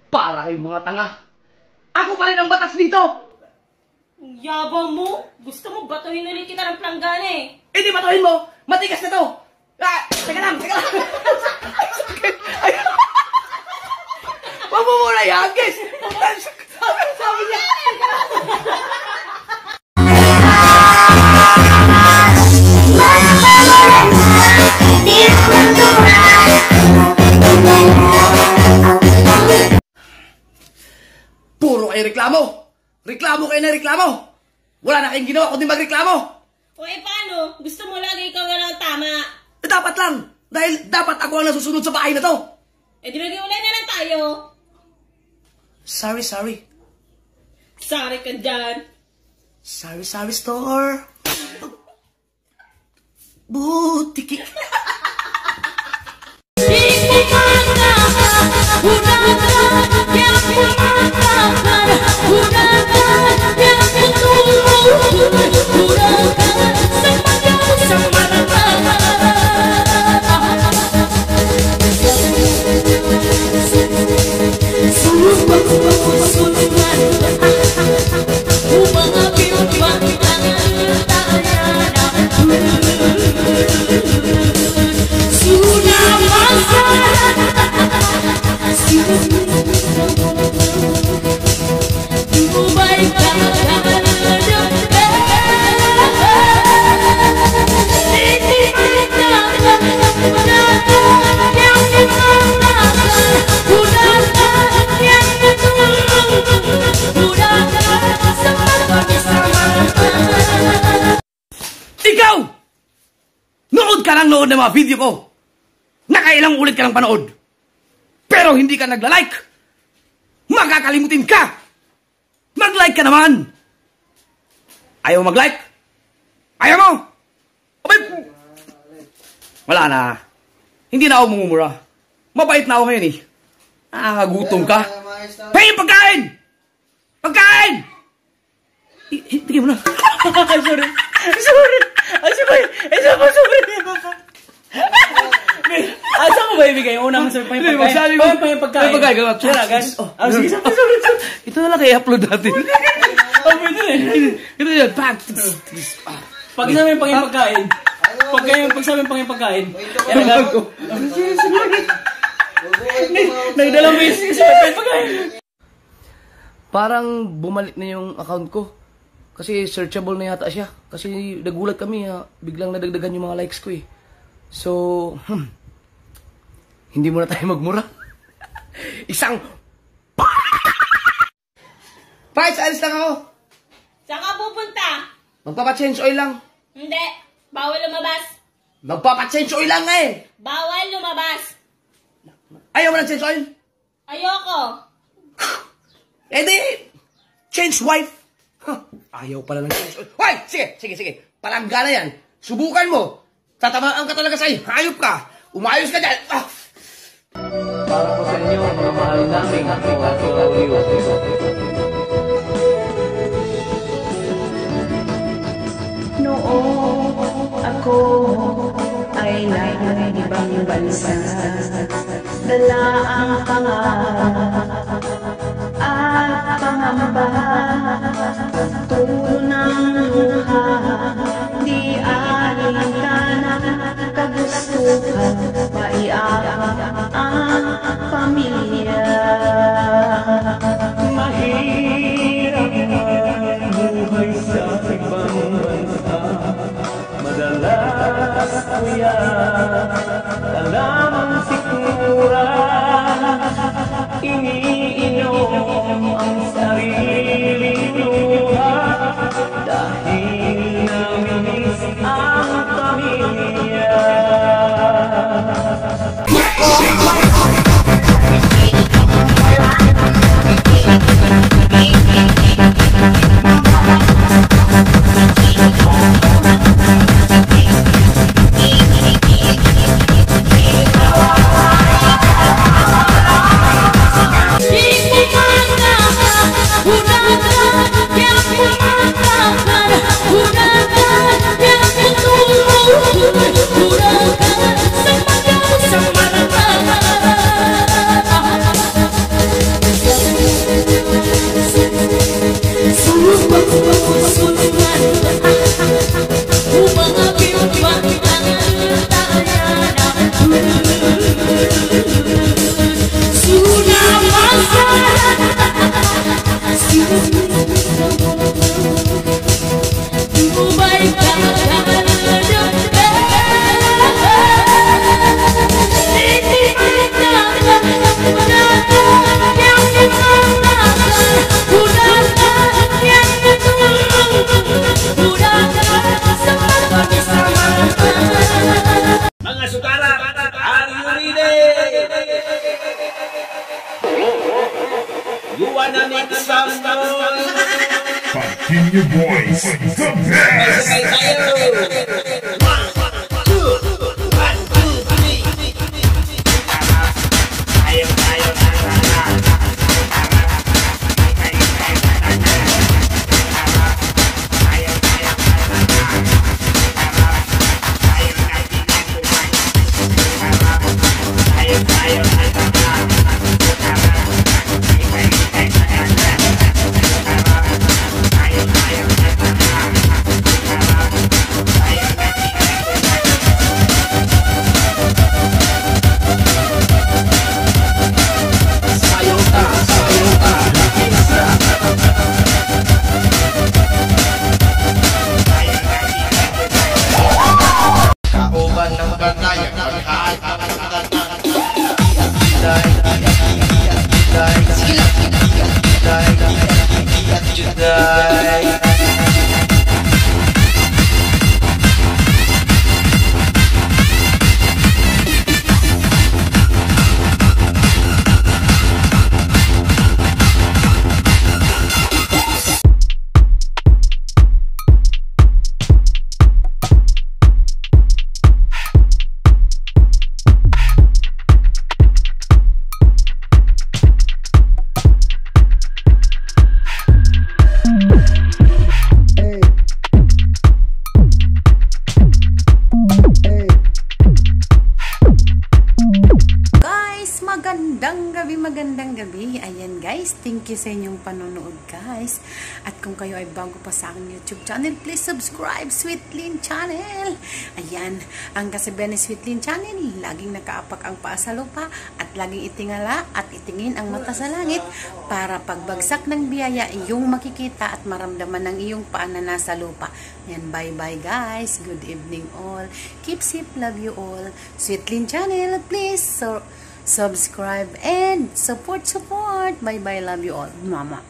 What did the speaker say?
Para kayong mga tanga. Ako pa rin ang batas dito. Ang yabang mo. Gusto mo batuhin ulit kita ng planggana eh. Eh di batuhin mo. Matigas na to. Ah, teka lang. Wag mo muna yan, guys. Sabi niya. Puro kayo reklamo. Reklamo kayo na reklamo. Wala na kayong ginawa kundi magreklamo. O eh paano? Gusto mo lagi ikaw na lang tama. Eh, dapat lang. Dahil dapat ako ang nasusunod sa bahay na to. Eh di mag-iulay na lang tayo. Sorry. Sorry ka dyan. Sorry, store. Butiki. Ikaw! Nood ka lang nood ng mga video ko. Nakailang ulit ka lang panood. Pero hindi ka nagla-like. Makakalimutin ka. Mag-like ka naman. Ayaw mag-like? Ayaw mo? Abay, wala na. Hindi na ako mumumura. Mabait na ako ngayon eh. Nakakagutom ka. Hey, pagkain! Pagkain! Tigil mo na. Sorry. Asa mo ba ibigay? Una mo sa pagkain. Pagkain ka. Sige, sorry. Ito na lang i-upload natin. Ito yan. Pag-isabi yung pagkain. Pag-sabi yung pagkain. Nagdalang beses kasi pagkain. Parang bumalik na yung account ko. Kasi searchable na yata siya. Kasi nagulat kami, biglang nadagdagan yung mga likes ko eh. So, hindi muna tayo magmura. Isang Pites, alis lang ako. Saan ka pupunta? Magpapa-change oil lang. Hindi. Bawal lumabas. Magpapa-change oil lang nga eh. Bawal lumabas. Ayaw mo ng change oil? Ayoko. Eh di, change wife. Ayaw pala ng change oil. Hoy! Sige. Palanggana yan. Subukan mo. Tatamaan ka talaga sa'yo. Hayop ka. Umayos ka dyan. Para po sa inyo, mga mahal namin Noong ako ay nasa ibang bansa, dala ang pangarap at pangamba, tulo ng luha, di alintana, kagustuhan, maiakap ang pamilya. Mahirap ang buhay sa ibang bansa, madalas kuya, kalamang sikmura, iniinom ang sariling luha, dahil namiss ang pamilya. bringing your boys the best. Magandang gabi. Ayan guys, thank you sa inyong panonood guys. At kung kayo ay bago pa sa aking YouTube channel, please subscribe Sweetlyn Channel. Ayan, ang kasibayan ni Sweetlyn Channel, laging nakaapak ang paa sa lupa at laging itingala at itingin ang mata sa langit para pagbagsak ng biyaya, iyong makikita at maramdaman ng iyong paa na nasa lupa. Ayan, bye-bye guys. Good evening all. Keep safe, love you all. Sweetlyn Channel, please subscribe and support. Bye bye, love you all, mama.